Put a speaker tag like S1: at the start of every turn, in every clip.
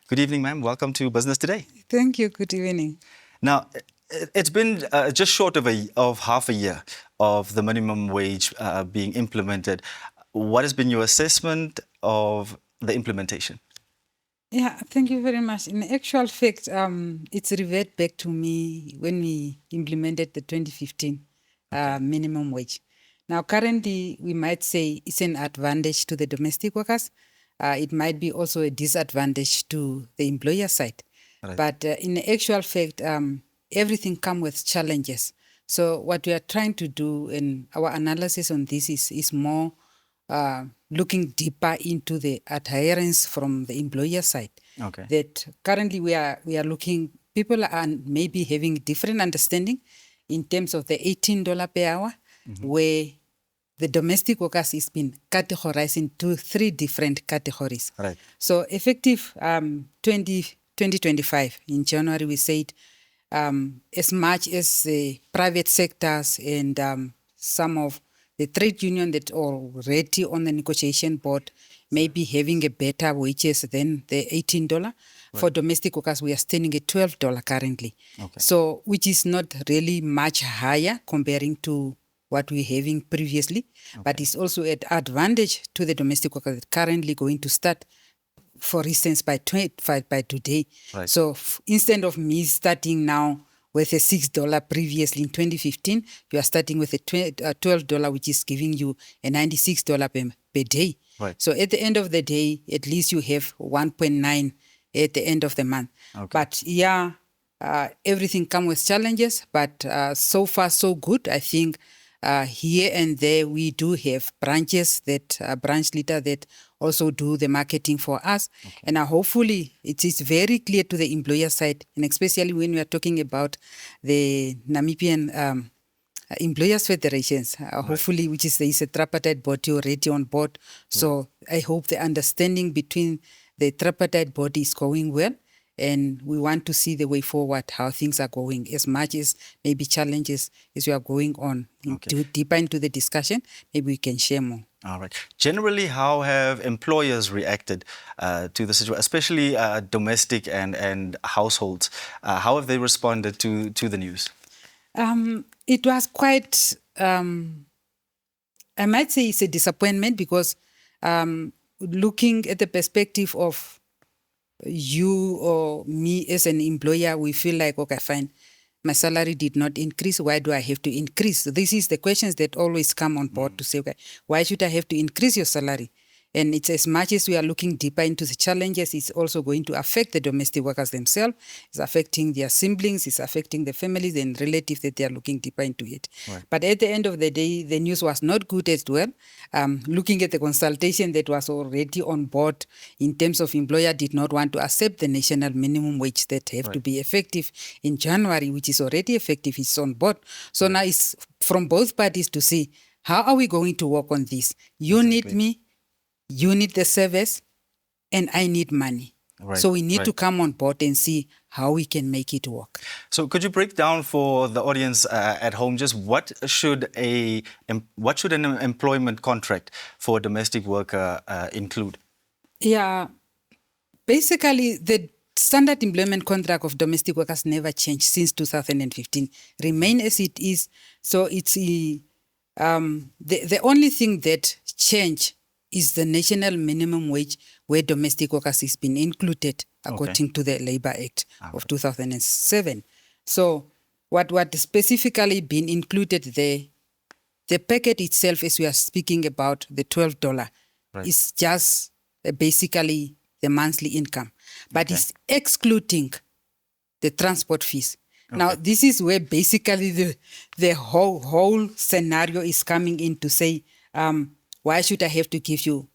S1: Good evening, ma'am. Welcome to Business Today.
S2: Thank you. Good evening.
S1: Now, it's been just short of half a year of the minimum wage being implemented. What has been your assessment of the implementation?
S2: Yeah, thank you very much. In actual fact, it's revert back to me when we implemented the 2015 minimum wage. Now, currently, we might say it's an advantage to the domestic workers. It might be also a disadvantage to the employer side.
S1: Right.
S2: But in actual fact, everything comes with challenges. So what we are trying to do in our analysis on this is more looking deeper into the adherence from the employer side.
S1: Okay.
S2: That currently we are looking, people are maybe having different understanding in terms of the $18 per hour, where the domestic workers has been categorized into 3 different categories.
S1: Right.
S2: So effective 2025, in January, we said as much as the private sectors and some of the trade union that are already on the negotiation board may be having a better wages than the $18. Right. For domestic workers, we are standing at $12 currently.
S1: Okay.
S2: So, which is not really much higher comparing to what we're having previously, but it's also an advantage to the domestic workers that currently going to start, for instance, by today.
S1: Right.
S2: So instead of me starting now with a $6 previously in 2015, you are starting with a $12, which is giving you a $96 per day.
S1: Right.
S2: So at the end of the day, at least you have 1.9 at the end of the month.
S1: Okay.
S2: But yeah, everything comes with challenges, but so far so good. I think here and there we do have branches that branch leader that also do the marketing for us. Okay. And hopefully it is very clear to the employer side, and especially when we are talking about the Namibian Employers Federations, hopefully, which is a tripartite body already on board. So I hope the understanding between the tripartite body is going well. And we want to see the way forward, how things are going, as much as maybe challenges as we are going on.
S1: Okay.
S2: Deeper into the discussion, maybe we can share more.
S1: All right. Generally, how have employers reacted to the situation, especially domestic and households? How have they responded to the news?
S2: It was quite, I might say it's a disappointment because looking at the perspective of you or me as an employer, we feel like, okay, fine, my salary did not increase. Why do I have to increase? So this is the questions that always come on board to say, okay, why should I have to increase your salary? And it's as much as we are looking deeper into the challenges, it's also going to affect the domestic workers themselves. It's affecting their siblings, it's affecting the families and relatives that they are looking deeper into it. Right. But at the end of the day, the news was not good as well. Looking at the consultation that was already on board in terms of employer did not want to accept the national minimum wage that have to be effective in January, which is already effective, it's on board. So now it's from both parties to see, how are we going to work on this? You need me, you need the service, and I need money. Right. So we need to come on board and see how we can make it work.
S1: So could you break down for the audience at home just what should an employment contract for a domestic worker include?
S2: Yeah, basically the standard employment contract of domestic workers never changed since 2015. Remain as it is. So it's the only thing that changed is the national minimum wage, where domestic workers has been included according to the Labour Act of 2007. So what specifically been included there, the packet itself, as we are speaking about, the $12, is just basically the monthly income, but it's excluding the transport fees. Now, this is where basically the whole scenario is coming in to say, why should I have to give you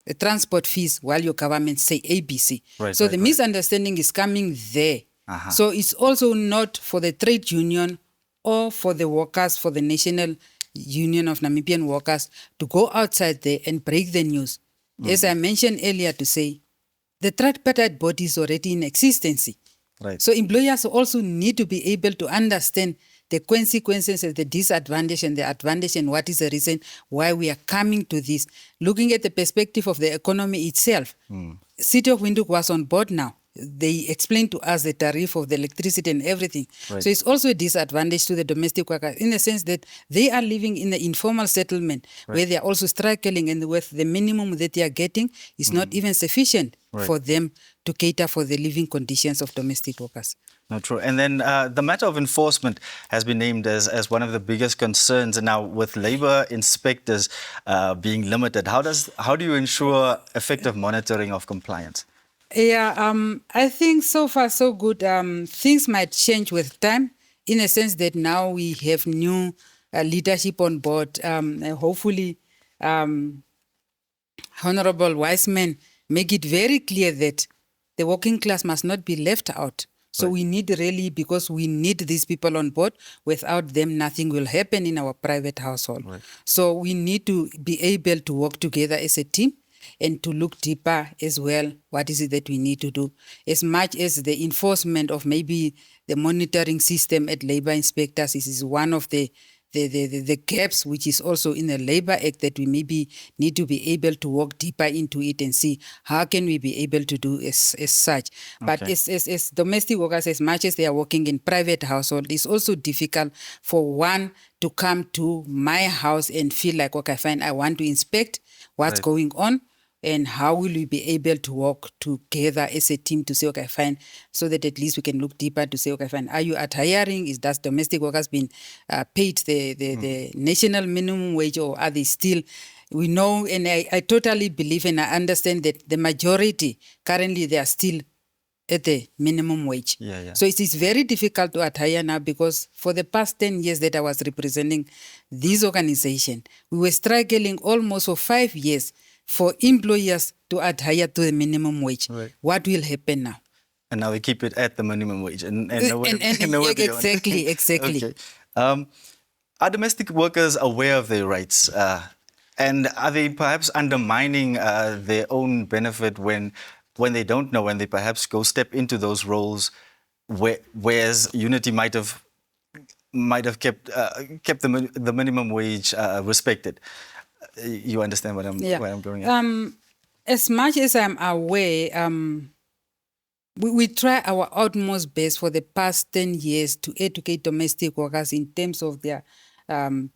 S2: the transport fees while your government say ABC? So the misunderstanding is coming there. So it's also not for the trade union or for the workers, for the National Union of Namibian Workers to go outside there and break the news. As I mentioned earlier to say, the tripartite body is already in existence. So employers also need to be able to understand the consequences and the disadvantage and the advantage, and what is the reason why we are coming to this. Looking at the perspective of the economy itself, City of Windhoek was on board now. They explained to us the tariff of the electricity and everything.
S1: Right.
S2: So it's also a disadvantage to the domestic workers in the sense that they are living in the informal settlement where they are also struggling, and with the minimum that they are getting is not even sufficient for them to cater for the living conditions of domestic workers.
S1: No, true. And then the matter of enforcement has been named as one of the biggest concerns. And now with labor inspectors being limited, how do you ensure effective monitoring of compliance?
S2: Yeah, I think so far so good. Things might change with time in a sense that now we have new leadership on board. Hopefully, Honorable Wiseman make it very clear that the working class must not be left out. So we need really, because we need these people on board. Without them, nothing will happen in our private household. So we need to be able to work together as a team and to look deeper as well. What is it that we need to do? As much as the enforcement of maybe the monitoring system at labor inspectors is one of the gaps, which is also in the Labor Act, that we maybe need to be able to walk deeper into it and see how can we be able to do as such. But as domestic workers, as much as they are working in private household, it's also difficult for one to come to my house and feel like, okay, fine, I want to inspect what's going on. And how will we be able to work together as a team to say, okay, fine, so that at least we can look deeper to say, okay, fine, are you at hiring? Does domestic workers been paid the national minimum wage, or are they still? We know, and I totally believe and I understand that the majority, currently, they are still at the minimum wage. So it is very difficult to attire now, because for the past 10 years that I was representing this organization, we were struggling almost for 5 years for employers to adhere to the minimum wage. What will happen now?
S1: And now they keep it at the minimum wage. And nowhere beyond.
S2: Exactly.
S1: Okay. Are domestic workers aware of their rights? And are they perhaps undermining their own benefit when they don't know, and they perhaps go step into those roles whereas Unity might have kept the minimum wage respected? You understand where I'm going at?
S2: As much as I'm aware, we try our utmost best for the past 10 years to educate domestic workers in terms of their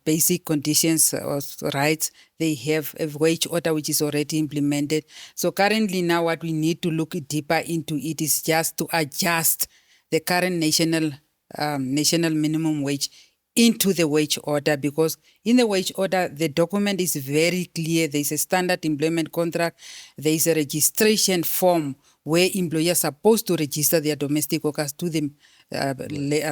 S2: basic conditions or rights. They have a wage order which is already implemented. So currently now what we need to look deeper into it is just to adjust the current national minimum wage into the wage order, because in the wage order, the document is very clear. There is a standard employment contract. There is a registration form where employers are supposed to register their domestic workers to the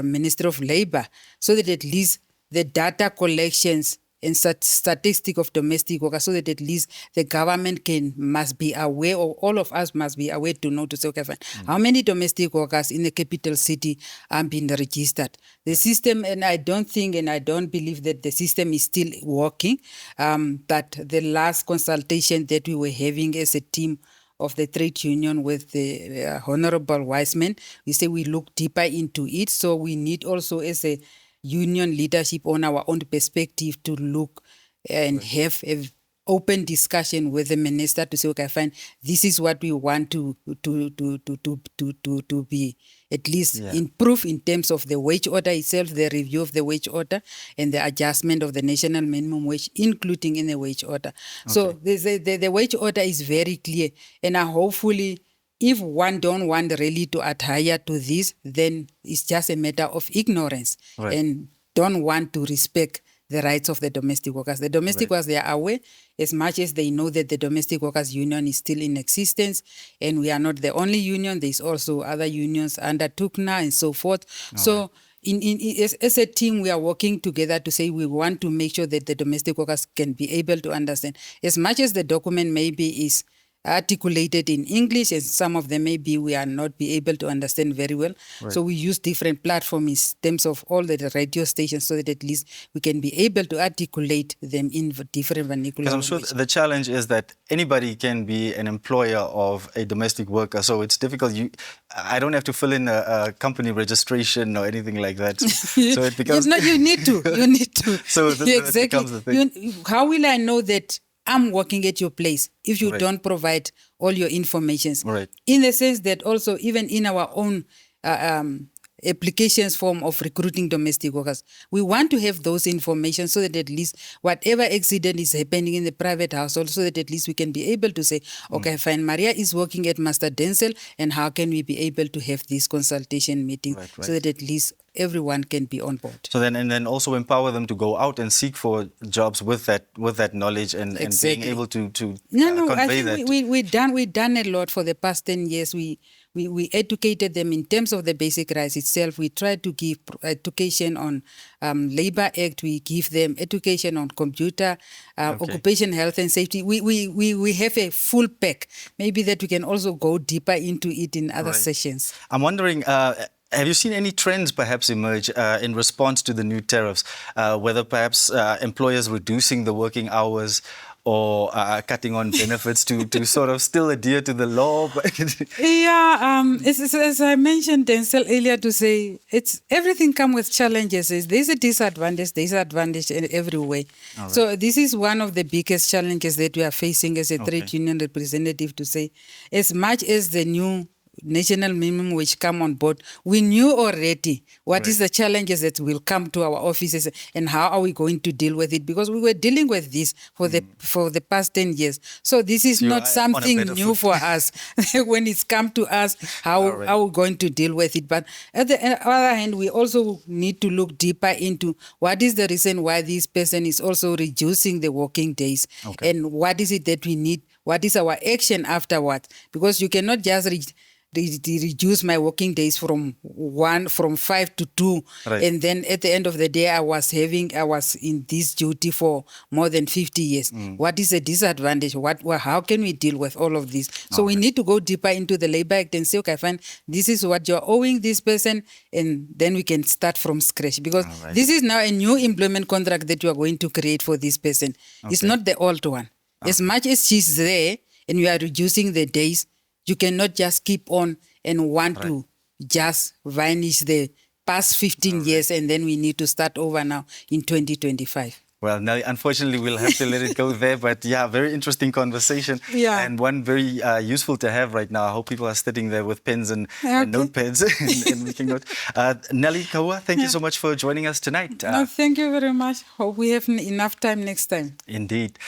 S2: Ministry of Labor, so that at least the data collections and statistic of domestic workers, so that at least the government must be aware, or all of us must be aware to know, to say, okay, fine, how many domestic workers in the capital city are being registered. The system, and I don't think and I don't believe that the system is still working, but the last consultation that we were having as a team of the trade union with the Honorable Wiseman, we say we look deeper into it. So we need also, as a union leadership, on our own perspective, to look and have an open discussion with the minister to say, okay, fine, this is what we want to be at least improve in terms of the wage order itself, the review of the wage order, and the adjustment of the national minimum wage, including in the wage order. So the wage order is very clear, and hopefully, if one don't want really to adhere to this, then it's just a matter of ignorance and don't want to respect the rights of the domestic workers. The domestic workers, they are aware, as much as they know that the domestic workers union is still in existence, and we are not the only union. There's also other unions under TUCNA and so forth. So as a team, we are working together to say we want to make sure that the domestic workers can be able to understand, as much as the document maybe is articulated in English, and some of them maybe we are not be able to understand very well.
S1: Right.
S2: So we use different platforms in terms of all the radio stations so that at least we can be able to articulate them in different vernacular.
S1: Because I'm sure the challenge is that anybody can be an employer of a domestic worker, so it's difficult. I don't have to fill in a company registration or anything like that. So it becomes...
S2: No, you need to. You need to.
S1: So
S2: exactly.
S1: that becomes the thing.
S2: How will I know that I'm working at your place if you
S1: Right.
S2: don't provide all your information?
S1: Right.
S2: In the sense that also even in our own applications form of recruiting domestic workers, we want to have those information so that at least whatever accident is happening in the private household, so that at least we can be able to say, okay, fine, Maria is working at Master Denzel, and how can we be able to have this consultation meeting
S1: Right.
S2: so that at least everyone can be on board.
S1: So then also empower them to go out and seek for jobs with that knowledge and being able to
S2: I
S1: convey
S2: think
S1: that.
S2: we've done a lot for the past 10 years. We educated them in terms of the basic rights itself. We tried to give education on Labor Act. We give them education on computer, occupation health and safety. We have a full pack. Maybe that we can also go deeper into it in other
S1: Right.
S2: sessions.
S1: I'm wondering, have you seen any trends perhaps emerge in response to the new tariffs, whether perhaps employers reducing the working hours or cutting on benefits to sort of still adhere to the law?
S2: As I mentioned, Denzel, earlier to say, it's everything comes with challenges. There's a disadvantage in every way.
S1: Right.
S2: So this is one of the biggest challenges that we are facing as a trade union representative, to say, as much as the new national minimum wage come on board, we knew already what is the challenges that will come to our offices and how are we going to deal with it, because we were dealing with this for the past 10 years. So this is not something new for us. When it's come to us, how are we going to deal with it? But at the other hand, we also need to look deeper into what is the reason why this person is also reducing the working days, and what is it that we need, what is our action afterwards, because you cannot just reduce my working days from 5 to 2, and then at the end of the day I was in this duty for more than 50 years. What is the disadvantage? How can we deal with all of this? So we need to go deeper into the Labor Act and say, okay, fine, this is what you're owing this person, and then we can start from scratch, because this is now a new employment contract that you are going to create for this person. It's not the old one. As much as she's there and you are reducing the days, you cannot just keep on and want to just vanish the past 15 years, and then we need to start over now in 2025.
S1: Well, Nellie, unfortunately, we'll have to let it go there. But yeah, very interesting conversation.
S2: Yeah.
S1: And one very useful to have right now. I hope people are sitting there with pens and notepads and making notes. Nellie, Kahua, thank you so much for joining us tonight.
S2: No, thank you very much. Hope we have enough time next time.
S1: Indeed.